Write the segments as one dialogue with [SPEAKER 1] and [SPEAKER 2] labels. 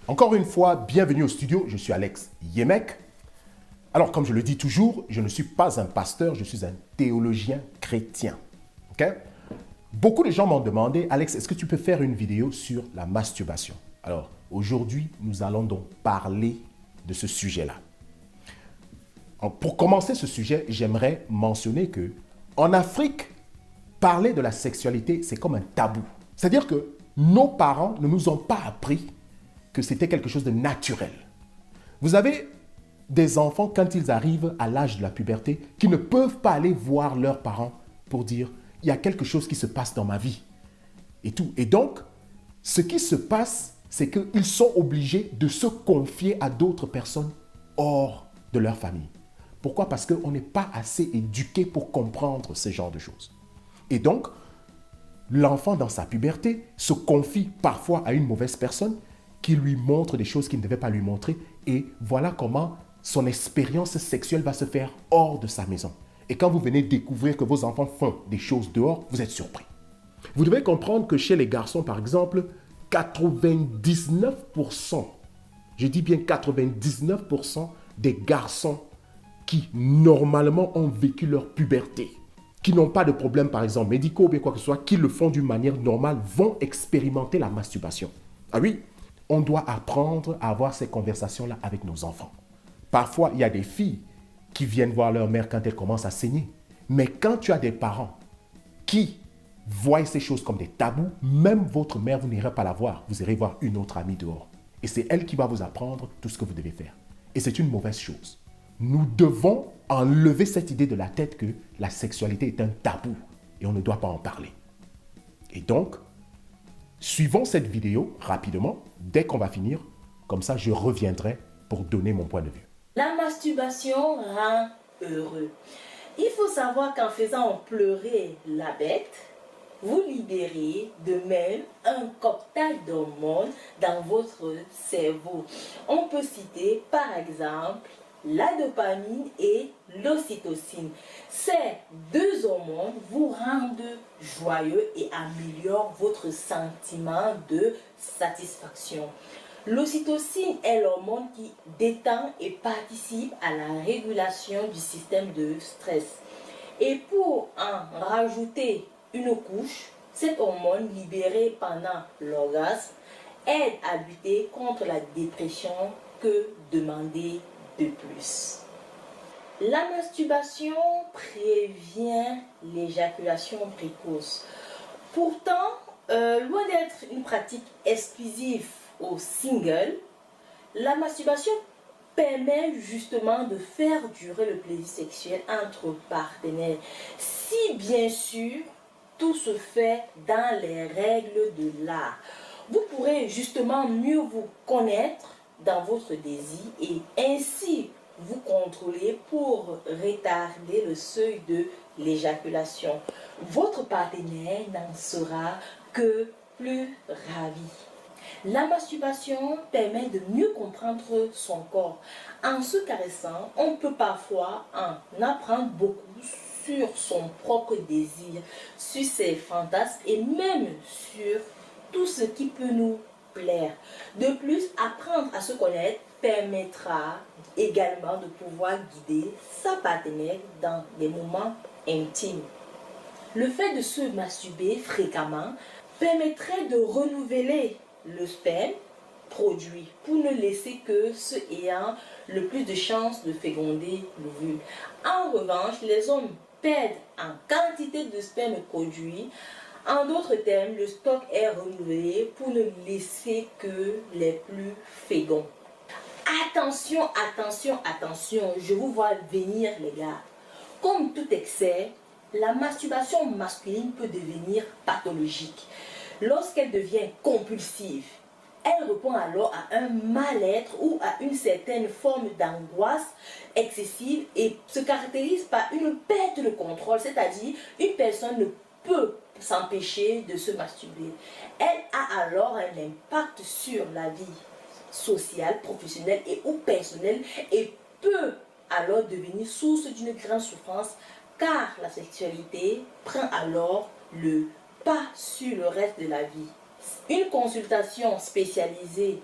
[SPEAKER 1] Encore une fois, bienvenue au studio, je suis Alex Yemek. Alors, comme je le dis toujours, je ne suis pas un pasteur, je suis un théologien chrétien. Ok? Beaucoup de gens m'ont demandé, Alex, est-ce que tu peux faire une vidéo sur la masturbation? Alors, aujourd'hui, nous allons donc parler de ce sujet-là. Pour commencer ce sujet, j'aimerais mentionner que en Afrique, parler de la sexualité, c'est comme un tabou. C'est-à-dire que nos parents ne nous ont pas appris que c'était quelque chose de naturel. Vous avez des enfants, quand ils arrivent à l'âge de la puberté, qui ne peuvent pas aller voir leurs parents pour dire « il y a quelque chose qui se passe dans ma vie » et tout. Et donc, ce qui se passe, c'est qu'ils sont obligés de se confier à d'autres personnes hors de leur famille. Pourquoi? Parce qu'on n'est pas assez éduqué pour comprendre ce genre de choses. Et donc, l'enfant dans sa puberté se confie parfois à une mauvaise personne qui lui montre des choses qu'il ne devait pas lui montrer. Et voilà comment son expérience sexuelle va se faire hors de sa maison. Et quand vous venez découvrir que vos enfants font des choses dehors, vous êtes surpris. Vous devez comprendre que chez les garçons, par exemple, 99%, je dis bien 99% des garçons qui normalement ont vécu leur puberté, qui n'ont pas de problèmes par exemple médicaux ou bien quoi que ce soit, qui le font d'une manière normale, vont expérimenter la masturbation. Ah oui, on doit apprendre à avoir ces conversations-là avec nos enfants. Parfois, il y a des filles qui viennent voir leur mère quand elle commence à saigner. Mais quand tu as des parents qui voient ces choses comme des tabous, même votre mère, vous n'irez pas la voir. Vous irez voir une autre amie dehors. Et c'est elle qui va vous apprendre tout ce que vous devez faire. Et c'est une mauvaise chose. Nous devons enlever cette idée de la tête que la sexualité est un tabou et on ne doit pas en parler. Et donc, suivons cette vidéo rapidement, dès qu'on va finir. Comme ça, je reviendrai pour donner mon point de vue.
[SPEAKER 2] La masturbation rend heureux. Il faut savoir qu'en faisant pleurer la bête, vous libérez de même un cocktail d'hormones dans votre cerveau. On peut citer par exemple la dopamine et l'ocytocine. Ces deux hormones vous rendent joyeux et améliorent votre sentiment de satisfaction. L'ocytocine est l'hormone qui détend et participe à la régulation du système de stress. Et pour en rajouter une couche, cette hormone libérée pendant l'orgasme aide à lutter contre la dépression. Que demander de plus? La masturbation prévient l'éjaculation précoce. Pourtant, loin d'être une pratique exclusive aux singles, la masturbation permet justement de faire durer le plaisir sexuel entre partenaires. Si bien sûr, tout se fait dans les règles de l'art. Vous pourrez justement mieux vous connaître dans votre désir et ainsi vous contrôler pour retarder le seuil de l'éjaculation. Votre partenaire n'en sera que plus ravi. La masturbation permet de mieux comprendre son corps. En se caressant, on peut parfois en apprendre beaucoup sur son propre désir, sur ses fantasmes et même sur tout ce qui peut nous plaire. De plus, apprendre à se connaître permettra également de pouvoir guider sa partenaire dans des moments intimes. Le fait de se masturber fréquemment permettrait de renouveler le sperme produit pour ne laisser que ceux ayant le plus de chances de féconder l'ovule. En revanche, les hommes perdent en quantité de sperme produit. En d'autres termes, le stock est renouvelé pour ne laisser que les plus féconds. Attention, attention, attention, je vous vois venir les gars. Comme tout excès, la masturbation masculine peut devenir pathologique. Lorsqu'elle devient compulsive, elle répond alors à un mal-être ou à une certaine forme d'angoisse excessive et se caractérise par une perte de contrôle, c'est-à-dire une personne ne peut s'empêcher de se masturber. Elle a alors un impact sur la vie sociale, professionnelle et ou personnelle et peut alors devenir source d'une grande souffrance car la sexualité prend alors le pas sur le reste de la vie. Une consultation spécialisée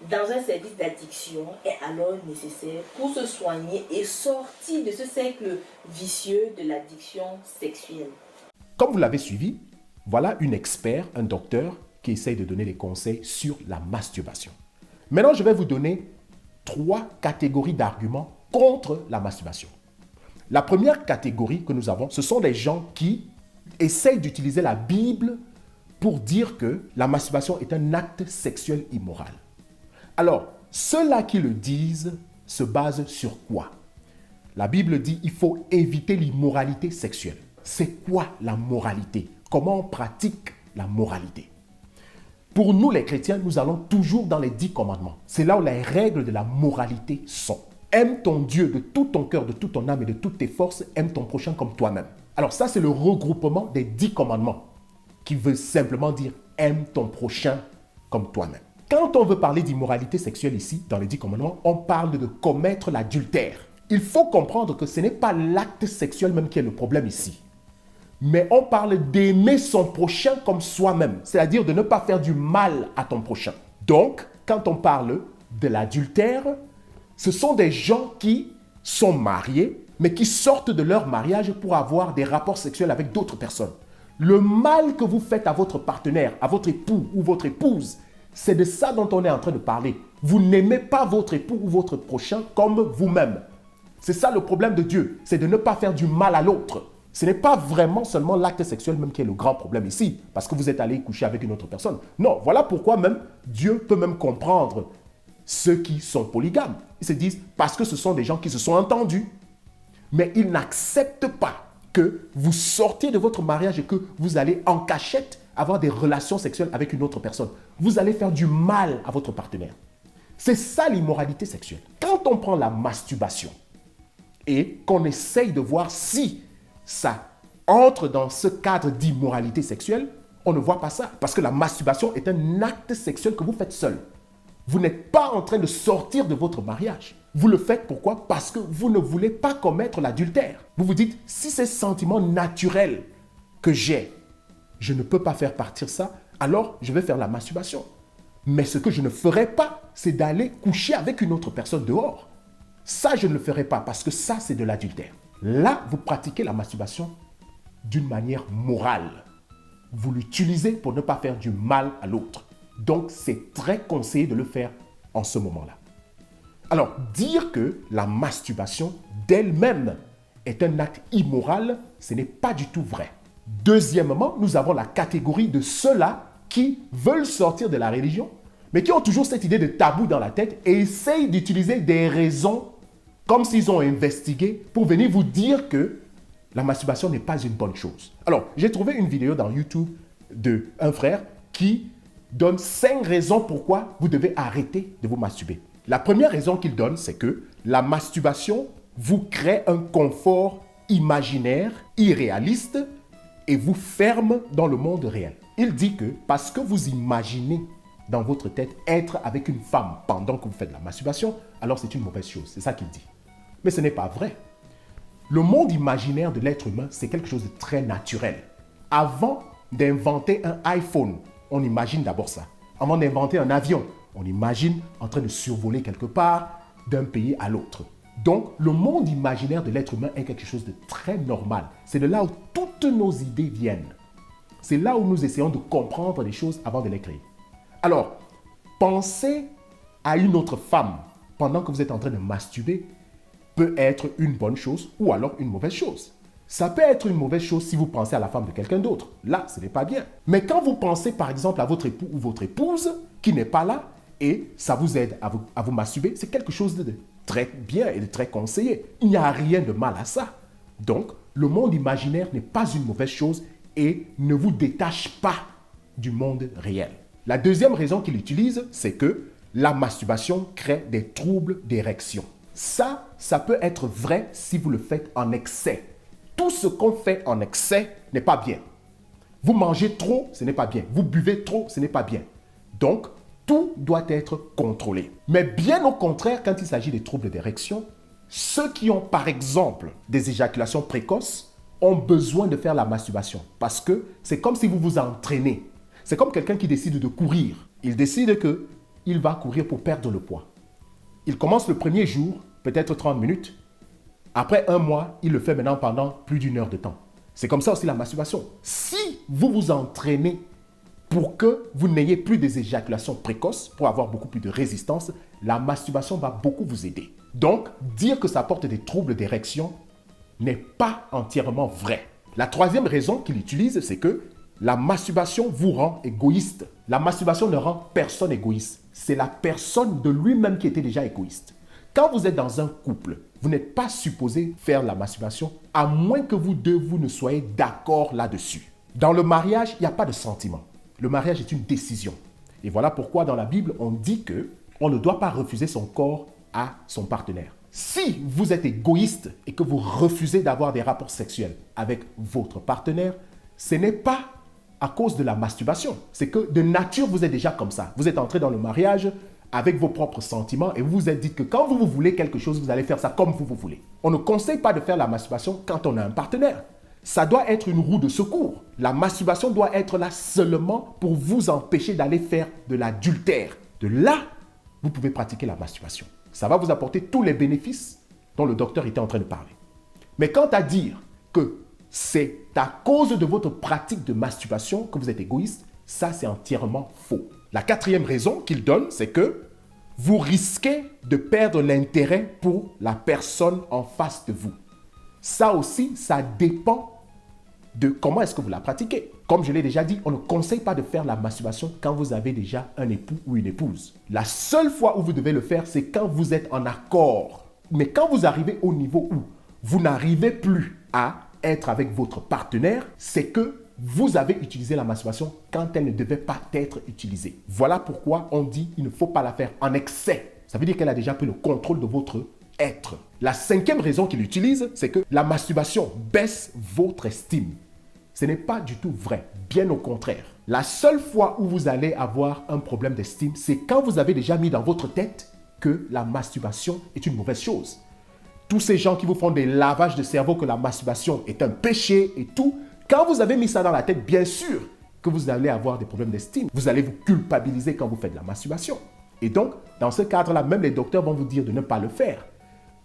[SPEAKER 2] dans un service d'addiction est alors nécessaire pour se soigner et sortir de ce cercle vicieux de l'addiction sexuelle.
[SPEAKER 1] Comme vous l'avez suivi, voilà une expert, un docteur, qui essaye de donner des conseils sur la masturbation. Maintenant, je vais vous donner 3 catégories d'arguments contre la masturbation. La première catégorie que nous avons, ce sont des gens qui essayent d'utiliser la Bible pour dire que la masturbation est un acte sexuel immoral. Alors, ceux-là qui le disent se basent sur quoi? La Bible dit qu'il faut éviter l'immoralité sexuelle. C'est quoi la moralité? Comment on pratique la moralité? Pour nous les chrétiens, nous allons toujours dans les 10 commandements. C'est là où les règles de la moralité sont. Aime ton Dieu de tout ton cœur, de toute ton âme et de toutes tes forces. Aime ton prochain comme toi-même. Alors ça, c'est le regroupement des 10 commandements qui veut simplement dire aime ton prochain comme toi-même. Quand on veut parler d'immoralité sexuelle ici, dans les 10 commandements, on parle de commettre l'adultère. Il faut comprendre que ce n'est pas l'acte sexuel même qui est le problème ici. Mais on parle d'aimer son prochain comme soi-même, c'est-à-dire de ne pas faire du mal à ton prochain. Donc, quand on parle de l'adultère, ce sont des gens qui sont mariés, mais qui sortent de leur mariage pour avoir des rapports sexuels avec d'autres personnes. Le mal que vous faites à votre partenaire, à votre époux ou votre épouse, c'est de ça dont on est en train de parler. Vous n'aimez pas votre époux ou votre prochain comme vous-même. C'est ça le problème de Dieu, c'est de ne pas faire du mal à l'autre. Ce n'est pas vraiment seulement l'acte sexuel même qui est le grand problème ici, parce que vous êtes allé coucher avec une autre personne. Non, voilà pourquoi même Dieu peut même comprendre ceux qui sont polygames. Ils se disent, parce que ce sont des gens qui se sont entendus, mais ils n'acceptent pas que vous sortiez de votre mariage et que vous allez en cachette avoir des relations sexuelles avec une autre personne. Vous allez faire du mal à votre partenaire. C'est ça l'immoralité sexuelle. Quand on prend la masturbation et qu'on essaye de voir si ça entre dans ce cadre d'immoralité sexuelle, on ne voit pas ça. Parce que la masturbation est un acte sexuel que vous faites seul. Vous n'êtes pas en train de sortir de votre mariage. Vous le faites pourquoi? Parce que vous ne voulez pas commettre l'adultère. Vous vous dites, si c'est ce sentiment naturel que j'ai, je ne peux pas faire partir ça, alors je vais faire la masturbation. Mais ce que je ne ferai pas, c'est d'aller coucher avec une autre personne dehors. Ça, je ne le ferai pas parce que ça, c'est de l'adultère. Là, vous pratiquez la masturbation d'une manière morale. Vous l'utilisez pour ne pas faire du mal à l'autre. Donc, c'est très conseillé de le faire en ce moment-là. Alors, dire que la masturbation d'elle-même est un acte immoral, ce n'est pas du tout vrai. Deuxièmement, nous avons la catégorie de ceux-là qui veulent sortir de la religion, mais qui ont toujours cette idée de tabou dans la tête et essayent d'utiliser des raisons comme s'ils ont investigué pour venir vous dire que la masturbation n'est pas une bonne chose. Alors, j'ai trouvé une vidéo dans YouTube d'un frère qui donne 5 raisons pourquoi vous devez arrêter de vous masturber. La première raison qu'il donne, c'est que la masturbation vous crée un confort imaginaire, irréaliste et vous ferme dans le monde réel. Il dit que parce que vous imaginez dans votre tête être avec une femme pendant que vous faites la masturbation, alors c'est une mauvaise chose. C'est ça qu'il dit. Mais ce n'est pas vrai. Le monde imaginaire de l'être humain, c'est quelque chose de très naturel. Avant d'inventer un iPhone, on imagine d'abord ça. Avant d'inventer un avion, on imagine en train de survoler quelque part d'un pays à l'autre. Donc, le monde imaginaire de l'être humain est quelque chose de très normal. C'est de là où toutes nos idées viennent. C'est là où nous essayons de comprendre les choses avant de les créer. Alors, penser à une autre femme pendant que vous êtes en train de masturber peut être une bonne chose ou alors une mauvaise chose. Ça peut être une mauvaise chose si vous pensez à la femme de quelqu'un d'autre. Là, ce n'est pas bien. Mais quand vous pensez par exemple à votre époux ou votre épouse qui n'est pas là et ça vous aide à vous masturber, c'est quelque chose de très bien et de très conseillé. Il n'y a rien de mal à ça. Donc, le monde imaginaire n'est pas une mauvaise chose et ne vous détache pas du monde réel. La deuxième raison qu'il utilise, c'est que la masturbation crée des troubles d'érection. Ça peut être vrai si vous le faites en excès. Tout ce qu'on fait en excès n'est pas bien. Vous mangez trop, ce n'est pas bien. Vous buvez trop, ce n'est pas bien. Donc, tout doit être contrôlé. Mais bien au contraire, quand il s'agit des troubles d'érection, ceux qui ont par exemple des éjaculations précoces ont besoin de faire la masturbation parce que c'est comme si vous vous entraînez. C'est comme quelqu'un qui décide de courir. Il décide que il va courir pour perdre le poids. Il commence le premier jour, peut-être 30 minutes. Après un mois, il le fait maintenant pendant plus d'1 heure de temps. C'est comme ça aussi la masturbation. Si vous vous entraînez pour que vous n'ayez plus des éjaculations précoces, pour avoir beaucoup plus de résistance, la masturbation va beaucoup vous aider. Donc, dire que ça apporte des troubles d'érection n'est pas entièrement vrai. La troisième raison qu'il utilise, c'est que la masturbation vous rend égoïste. La masturbation ne rend personne égoïste. C'est la personne de lui-même qui était déjà égoïste. Quand vous êtes dans un couple, vous n'êtes pas supposé faire la masturbation à moins que vous deux, vous ne soyez d'accord là-dessus. Dans le mariage, il n'y a pas de sentiment. Le mariage est une décision. Et voilà pourquoi dans la Bible, on dit que on ne doit pas refuser son corps à son partenaire. Si vous êtes égoïste et que vous refusez d'avoir des rapports sexuels avec votre partenaire, ce n'est pas à cause de la masturbation. C'est que de nature, vous êtes déjà comme ça. Vous êtes entré dans le mariage avec vos propres sentiments et vous vous êtes dit que quand vous voulez quelque chose, vous allez faire ça comme vous voulez. On ne conseille pas de faire la masturbation quand on a un partenaire. Ça doit être une roue de secours. La masturbation doit être là seulement pour vous empêcher d'aller faire de l'adultère. De là, vous pouvez pratiquer la masturbation. Ça va vous apporter tous les bénéfices dont le docteur était en train de parler. Mais quant à dire que c'est à cause de votre pratique de masturbation que vous êtes égoïste, ça c'est entièrement faux. La quatrième raison qu'il donne, c'est que vous risquez de perdre l'intérêt pour la personne en face de vous. Ça aussi, ça dépend de comment est-ce que vous la pratiquez. Comme je l'ai déjà dit, on ne conseille pas de faire la masturbation quand vous avez déjà un époux ou une épouse. La seule fois où vous devez le faire, c'est quand vous êtes en accord. Mais quand vous arrivez au niveau où vous n'arrivez plus à être avec votre partenaire, c'est que vous avez utilisé la masturbation quand elle ne devait pas être utilisée. Voilà pourquoi on dit qu'il ne faut pas la faire en excès. Ça veut dire qu'elle a déjà pris le contrôle de votre être. La cinquième raison qu'il utilise, c'est que la masturbation baisse votre estime. Ce n'est pas du tout vrai, bien au contraire. La seule fois où vous allez avoir un problème d'estime, c'est quand vous avez déjà mis dans votre tête que la masturbation est une mauvaise chose. Tous ces gens qui vous font des lavages de cerveau que la masturbation est un péché et tout, quand vous avez mis ça dans la tête, bien sûr que vous allez avoir des problèmes d'estime. Vous allez vous culpabiliser quand vous faites de la masturbation. Et donc, dans ce cadre-là, même les docteurs vont vous dire de ne pas le faire.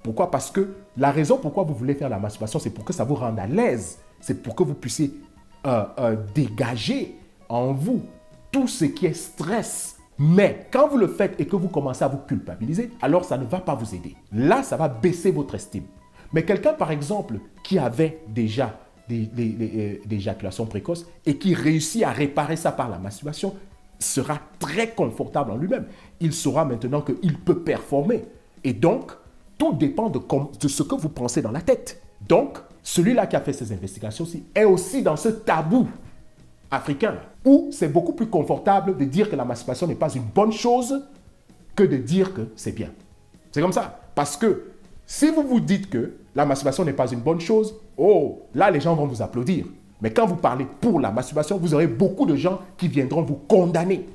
[SPEAKER 1] Pourquoi? Parce que la raison pourquoi vous voulez faire la masturbation, c'est pour que ça vous rende à l'aise. C'est pour que vous puissiez dégager en vous tout ce qui est stress. Mais quand vous le faites et que vous commencez à vous culpabiliser, alors ça ne va pas vous aider. Là, ça va baisser votre estime. Mais quelqu'un, par exemple, qui avait déjà des éjaculations précoces et qui réussit à réparer ça par la masturbation, sera très confortable en lui-même. Il saura maintenant qu'il peut performer. Et donc, tout dépend de ce que vous pensez dans la tête. Donc, celui-là qui a fait ces investigations-ci est aussi dans ce tabou africain où c'est beaucoup plus confortable de dire que la masturbation n'est pas une bonne chose que de dire que c'est bien. C'est comme ça. Parce que si vous vous dites que la masturbation n'est pas une bonne chose, oh, là, les gens vont vous applaudir. Mais quand vous parlez pour la masturbation, vous aurez beaucoup de gens qui viendront vous condamner.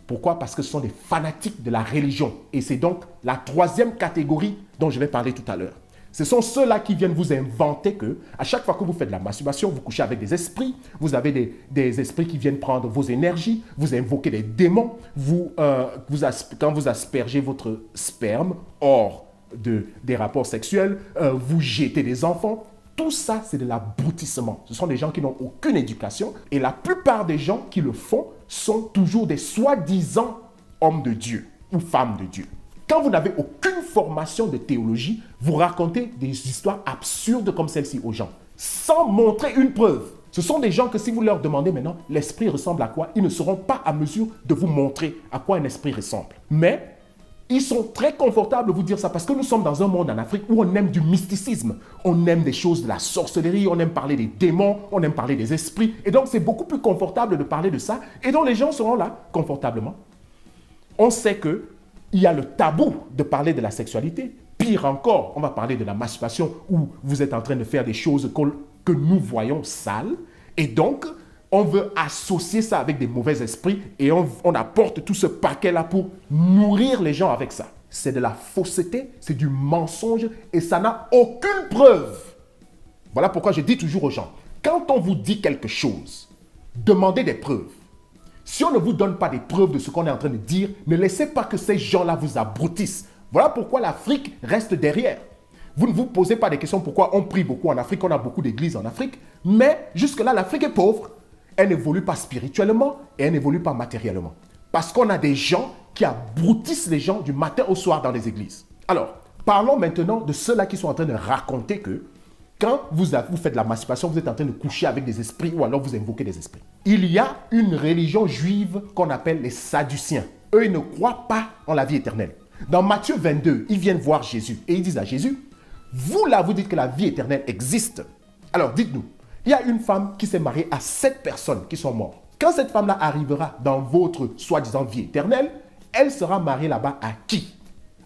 [SPEAKER 1] Pourquoi? Parce que ce sont des fanatiques de la religion. Et c'est donc la troisième catégorie dont je vais parler tout à l'heure. Ce sont ceux-là qui viennent vous inventer que à chaque fois que vous faites de la masturbation, vous couchez avec des esprits, vous avez des esprits qui viennent prendre vos énergies, vous invoquez des démons, quand vous aspergez votre sperme hors des rapports sexuels, vous jetez des enfants. Tout ça, c'est de l'aboutissement. Ce sont des gens qui n'ont aucune éducation et la plupart des gens qui le font sont toujours des soi-disant hommes de Dieu ou femmes de Dieu. Quand vous n'avez aucune formation de théologie, vous racontez des histoires absurdes comme celle-ci aux gens, sans montrer une preuve. Ce sont des gens que si vous leur demandez maintenant, l'esprit ressemble à quoi, ils ne seront pas à mesure de vous montrer à quoi un esprit ressemble. Mais ils sont très confortables de vous dire ça parce que nous sommes dans un monde en Afrique où on aime du mysticisme. On aime des choses de la sorcellerie, on aime parler des démons, on aime parler des esprits. Et donc, c'est beaucoup plus confortable de parler de ça. Et donc, les gens seront là, confortablement. On sait qu'il y a le tabou de parler de la sexualité. Pire encore, on va parler de la masturbation où vous êtes en train de faire des choses que nous voyons sales. Et donc, on veut associer ça avec des mauvais esprits et on apporte tout ce paquet-là pour nourrir les gens avec ça. C'est de la fausseté, c'est du mensonge et ça n'a aucune preuve. Voilà pourquoi je dis toujours aux gens, quand on vous dit quelque chose, demandez des preuves. Si on ne vous donne pas des preuves de ce qu'on est en train de dire, ne laissez pas que ces gens-là vous abruitissent. Voilà pourquoi l'Afrique reste derrière. Vous ne vous posez pas des questions pourquoi on prie beaucoup en Afrique, on a beaucoup d'églises en Afrique, mais jusque-là, l'Afrique est pauvre. Elle n'évolue pas spirituellement et elle n'évolue pas matériellement. Parce qu'on a des gens qui abruitissent les gens du matin au soir dans les églises. Alors, parlons maintenant de ceux-là qui sont en train de raconter que quand vous faites de la masturbation, vous êtes en train de coucher avec des esprits ou alors vous invoquez des esprits. Il y a une religion juive qu'on appelle les Sadduciens. Eux, ils ne croient pas en la vie éternelle. Dans Matthieu 22, ils viennent voir Jésus et ils disent à Jésus, vous là, vous dites que la vie éternelle existe. Alors dites-nous, il y a une femme qui s'est mariée à 7 personnes qui sont mortes. Quand cette femme-là arrivera dans votre soi-disant vie éternelle, elle sera mariée là-bas à qui?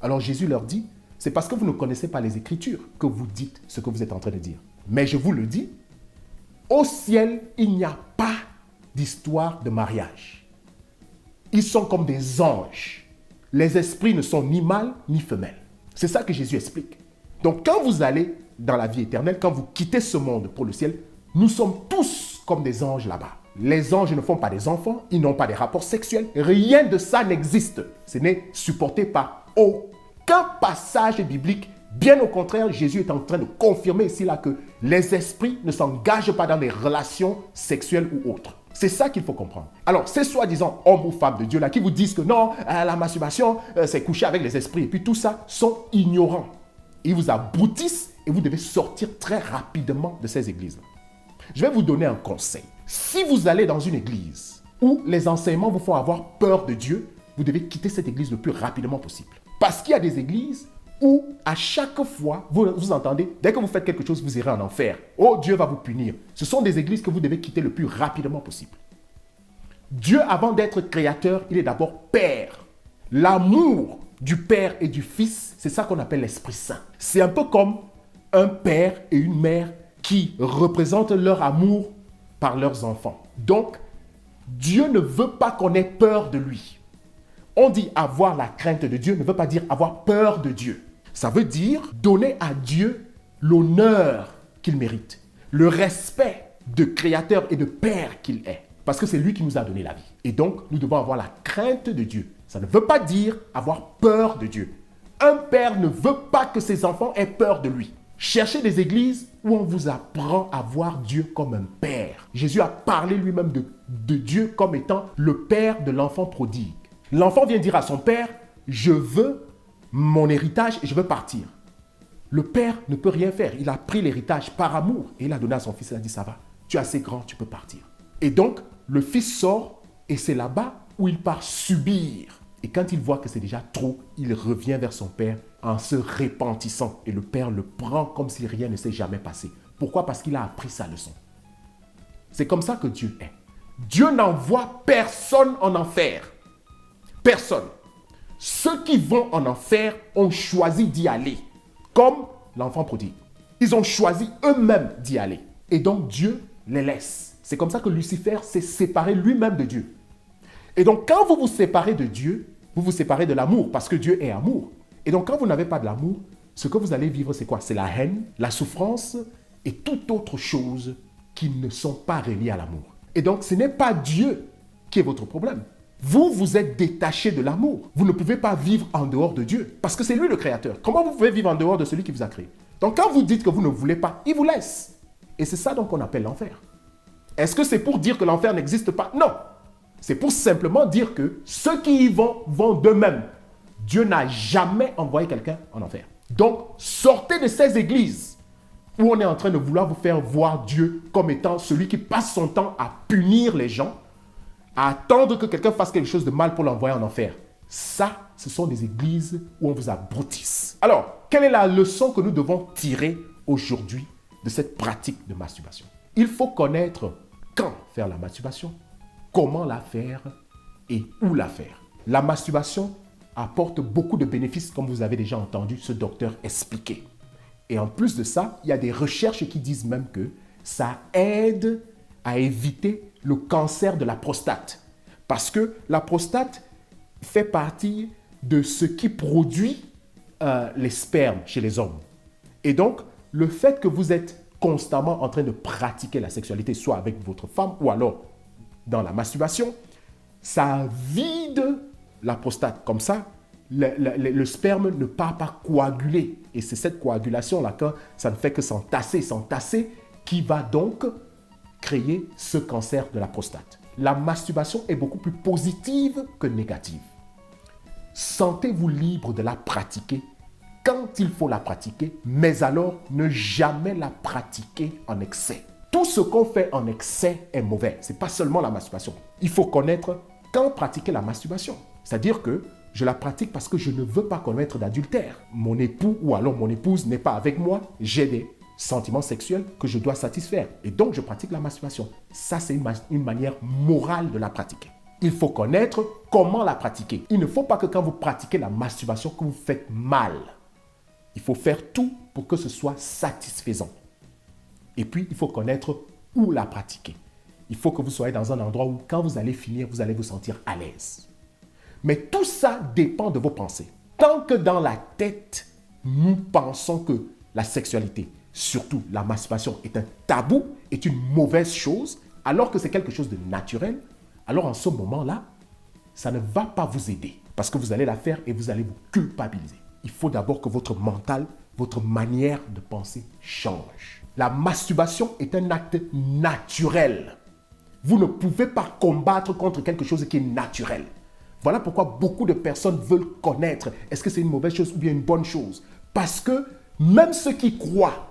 [SPEAKER 1] Alors Jésus leur dit, c'est parce que vous ne connaissez pas les Écritures que vous dites ce que vous êtes en train de dire. Mais je vous le dis, au ciel, il n'y a pas d'histoire de mariage. Ils sont comme des anges. Les esprits ne sont ni mâles ni femelles. C'est ça que Jésus explique. Donc quand vous allez dans la vie éternelle, quand vous quittez ce monde pour le ciel, nous sommes tous comme des anges là-bas. Les anges ne font pas des enfants, ils n'ont pas des rapports sexuels. Rien de ça n'existe. Ce n'est supporté par aucun passage biblique. Bien au contraire, Jésus est en train de confirmer ici là que les esprits ne s'engagent pas dans des relations sexuelles ou autres. C'est ça qu'il faut comprendre. Alors, ces soi-disant hommes ou femmes de Dieu là qui vous disent que non, la masturbation, c'est coucher avec les esprits. Et puis tout ça, sont ignorants. Ils vous aboutissent et vous devez sortir très rapidement de ces églises. Je vais vous donner un conseil. Si vous allez dans une église où les enseignements vous font avoir peur de Dieu, vous devez quitter cette église le plus rapidement possible. Parce qu'il y a des églises où à chaque fois, vous entendez, dès que vous faites quelque chose, vous irez en enfer. Oh, Dieu va vous punir. Ce sont des églises que vous devez quitter le plus rapidement possible. Dieu, avant d'être créateur, il est d'abord Père. L'amour du Père et du Fils, c'est ça qu'on appelle l'Esprit Saint. C'est un peu comme un père et une mère qui représentent leur amour par leurs enfants. Donc, Dieu ne veut pas qu'on ait peur de lui. On dit avoir la crainte de Dieu ne veut pas dire avoir peur de Dieu. Ça veut dire donner à Dieu l'honneur qu'il mérite, le respect de créateur et de père qu'il est. Parce que c'est lui qui nous a donné la vie. Et donc, nous devons avoir la crainte de Dieu. Ça ne veut pas dire avoir peur de Dieu. Un père ne veut pas que ses enfants aient peur de lui. Cherchez des églises où on vous apprend à voir Dieu comme un père. Jésus a parlé lui-même de Dieu comme étant le père de l'enfant prodigue. L'enfant vient dire à son père, je veux mon héritage et je veux partir. Le père ne peut rien faire. Il a pris l'héritage par amour et il a donné à son fils. Il a dit, ça va, tu es assez grand, tu peux partir. Et donc, le fils sort et c'est là-bas où il part subir. Et quand il voit que c'est déjà trop, il revient vers son père en se repentissant. Et le père le prend comme si rien ne s'est jamais passé. Pourquoi? Parce qu'il a appris sa leçon. C'est comme ça que Dieu est. Dieu n'envoie personne en enfer. Personne. Ceux qui vont en enfer ont choisi d'y aller. Comme l'enfant prodigue. Ils ont choisi eux-mêmes d'y aller. Et donc Dieu les laisse. C'est comme ça que Lucifer s'est séparé lui-même de Dieu. Et donc quand vous vous séparez de Dieu, vous vous séparez de l'amour parce que Dieu est amour. Et donc quand vous n'avez pas de l'amour, ce que vous allez vivre c'est quoi? C'est la haine, la souffrance et toute autre chose qui ne sont pas reliées à l'amour. Et donc ce n'est pas Dieu qui est votre problème. Vous, vous êtes détaché de l'amour. Vous ne pouvez pas vivre en dehors de Dieu parce que c'est lui le créateur. Comment vous pouvez vivre en dehors de celui qui vous a créé? Donc quand vous dites que vous ne voulez pas, il vous laisse. Et c'est ça donc qu'on appelle l'enfer. Est-ce que c'est pour dire que l'enfer n'existe pas? Non. C'est pour simplement dire que ceux qui y vont, vont d'eux-mêmes. Dieu n'a jamais envoyé quelqu'un en enfer. Donc, sortez de ces églises où on est en train de vouloir vous faire voir Dieu comme étant celui qui passe son temps à punir les gens, à attendre que quelqu'un fasse quelque chose de mal pour l'envoyer en enfer. Ça, ce sont des églises où on vous abruitisse. Alors, quelle est la leçon que nous devons tirer aujourd'hui de cette pratique de masturbation? Il faut connaître quand faire la masturbation, comment la faire et où la faire. La masturbation apporte beaucoup de bénéfices, comme vous avez déjà entendu ce docteur expliquer. Et en plus de ça, il y a des recherches qui disent même que ça aide à éviter le cancer de la prostate. Parce que la prostate fait partie de ce qui produit les spermes chez les hommes. Et donc, le fait que vous êtes constamment en train de pratiquer la sexualité, soit avec votre femme ou alors dans la masturbation, ça vide la prostate. Comme ça, le sperme ne part pas coaguler. Et c'est cette coagulation-là, quand ça ne fait que s'entasser, qui va donc créer ce cancer de la prostate. La masturbation est beaucoup plus positive que négative. Sentez-vous libre de la pratiquer quand il faut la pratiquer, mais alors ne jamais la pratiquer en excès. Tout ce qu'on fait en excès est mauvais. Ce n'est pas seulement la masturbation. Il faut connaître quand pratiquer la masturbation. C'est-à-dire que je la pratique parce que je ne veux pas commettre d'adultère. Mon époux ou alors mon épouse n'est pas avec moi. J'ai des sentiments sexuels que je dois satisfaire. Et donc, je pratique la masturbation. Ça, c'est une manière morale de la pratiquer. Il faut connaître comment la pratiquer. Il ne faut pas que quand vous pratiquez la masturbation, que vous faites mal. Il faut faire tout pour que ce soit satisfaisant. Et puis, il faut connaître où la pratiquer. Il faut que vous soyez dans un endroit où, quand vous allez finir, vous allez vous sentir à l'aise. Mais tout ça dépend de vos pensées. Tant que dans la tête, nous pensons que la sexualité, surtout la masturbation, est un tabou, est une mauvaise chose, alors que c'est quelque chose de naturel, alors en ce moment-là, ça ne va pas vous aider. Parce que vous allez la faire et vous allez vous culpabiliser. Il faut d'abord que votre mental, votre manière de penser change. La masturbation est un acte naturel. Vous ne pouvez pas combattre contre quelque chose qui est naturel. Voilà pourquoi beaucoup de personnes veulent connaître est-ce que c'est une mauvaise chose ou bien une bonne chose. Parce que même ceux qui croient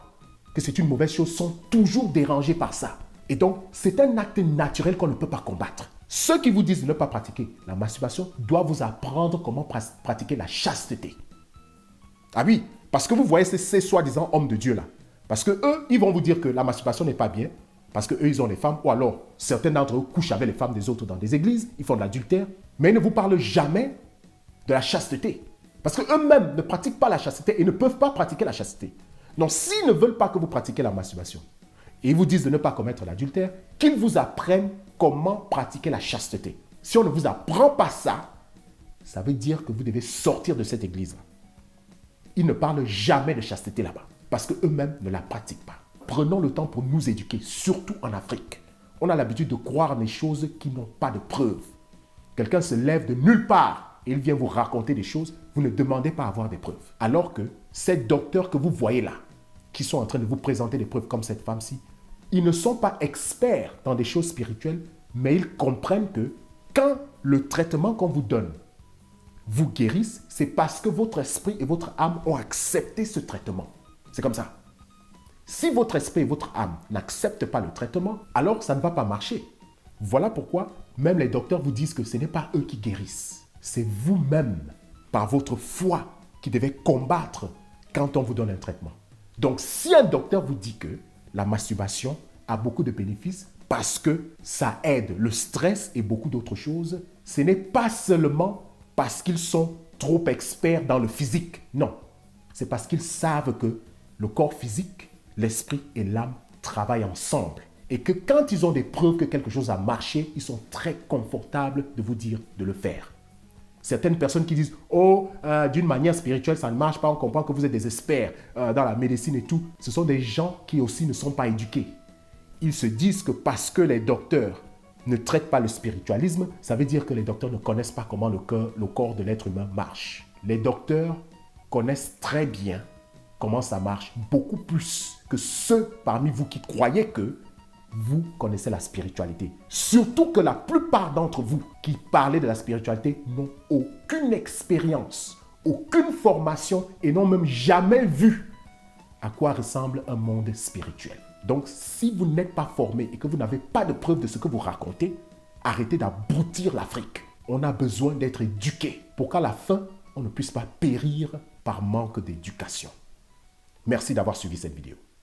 [SPEAKER 1] que c'est une mauvaise chose sont toujours dérangés par ça. Et donc, c'est un acte naturel qu'on ne peut pas combattre. Ceux qui vous disent de ne pas pratiquer la masturbation doivent vous apprendre comment pratiquer la chasteté. Ah oui, parce que vous voyez ces soi-disant hommes de Dieu là. Parce que eux, ils vont vous dire que la masturbation n'est pas bien. Parce qu'eux, ils ont les femmes. Ou alors, certains d'entre eux couchent avec les femmes des autres dans des églises. Ils font de l'adultère. Mais ils ne vous parlent jamais de la chasteté. Parce qu'eux-mêmes ne pratiquent pas la chasteté et ne peuvent pas pratiquer la chasteté. Donc, s'ils ne veulent pas que vous pratiquiez la masturbation, et ils vous disent de ne pas commettre l'adultère, qu'ils vous apprennent comment pratiquer la chasteté. Si on ne vous apprend pas ça, ça veut dire que vous devez sortir de cette église-là. Ils ne parlent jamais de chasteté là-bas, parce qu'eux-mêmes ne la pratiquent pas. Prenons le temps pour nous éduquer, surtout en Afrique. On a l'habitude de croire des choses qui n'ont pas de preuves. Quelqu'un se lève de nulle part et il vient vous raconter des choses, vous ne demandez pas à avoir des preuves. Alors que ces docteurs que vous voyez là, qui sont en train de vous présenter des preuves comme cette femme-ci, ils ne sont pas experts dans des choses spirituelles, mais ils comprennent que quand le traitement qu'on vous donne vous guérisse, c'est parce que votre esprit et votre âme ont accepté ce traitement. C'est comme ça. Si votre esprit et votre âme n'acceptent pas le traitement, alors ça ne va pas marcher. Voilà pourquoi même les docteurs vous disent que ce n'est pas eux qui guérissent. C'est vous-même, par votre foi, qui devez combattre quand on vous donne un traitement. Donc, si un docteur vous dit que la masturbation a beaucoup de bénéfices parce que ça aide le stress et beaucoup d'autres choses, ce n'est pas seulement parce qu'ils sont trop experts dans le physique. Non, c'est parce qu'ils savent que le corps physique, l'esprit et l'âme travaillent ensemble. Et que quand ils ont des preuves que quelque chose a marché, ils sont très confortables de vous dire de le faire. Certaines personnes qui disent « Oh, d'une manière spirituelle, ça ne marche pas, on comprend que vous êtes des experts dans la médecine et tout. » Ce sont des gens qui aussi ne sont pas éduqués. Ils se disent que parce que les docteurs ne traitent pas le spiritualisme, ça veut dire que les docteurs ne connaissent pas comment le corps de l'être humain marche. Les docteurs connaissent très bien comment ça marche, beaucoup plus que ceux parmi vous qui croyez que vous connaissez la spiritualité. Surtout que la plupart d'entre vous qui parlez de la spiritualité n'ont aucune expérience, aucune formation et n'ont même jamais vu à quoi ressemble un monde spirituel. Donc, si vous n'êtes pas formé et que vous n'avez pas de preuve de ce que vous racontez, arrêtez d'abrutir l'Afrique. On a besoin d'être éduqué pour qu'à la fin, on ne puisse pas périr par manque d'éducation. Merci d'avoir suivi cette vidéo.